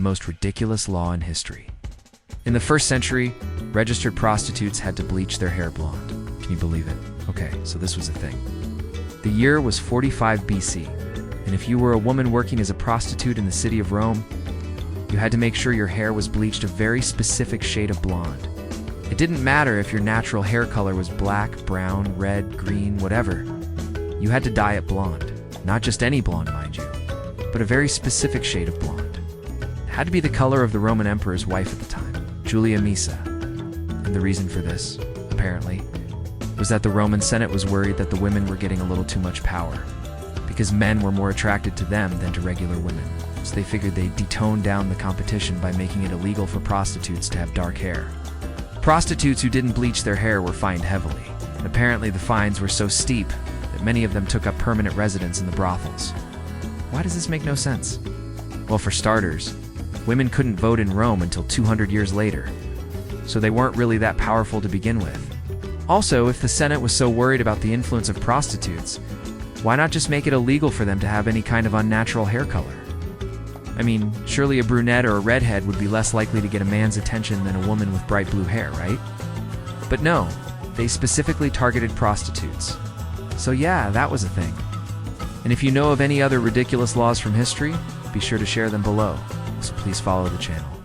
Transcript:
most ridiculous law in history. In the 1st century, registered prostitutes had to bleach their hair blonde. Can you believe it? Okay, so this was a thing. The year was 45 BC, and if you were a woman working as a prostitute in the city of Rome, you had to make sure your hair was bleached a very specific shade of blonde. It didn't matter if your natural hair color was black, brown, red, green, whatever. You had to dye it blonde. Not just any blonde, mind you, but a very specific shade of blonde. It had to be the color of the Roman emperor's wife at the time, Julia Maesa. And the reason for this, apparently, was that the Roman Senate was worried that the women were getting a little too much power, because men were more attracted to them than to regular women. So they figured they'd detone down the competition by making it illegal for prostitutes to have dark hair. Prostitutes who didn't bleach their hair were fined heavily, and apparently the fines were so steep that many of them took up permanent residence in the brothels. Why does this make no sense? Well, for starters, women couldn't vote in Rome until 200 years later, so they weren't really that powerful to begin with. Also, if the Senate was so worried about the influence of prostitutes, why not just make it illegal for them to have any kind of unnatural hair color? I mean, surely a brunette or a redhead would be less likely to get a man's attention than a woman with bright blue hair, right? But no, they specifically targeted prostitutes. So yeah, that was a thing. And if you know of any other ridiculous laws from history, be sure to share them below. So please follow the channel.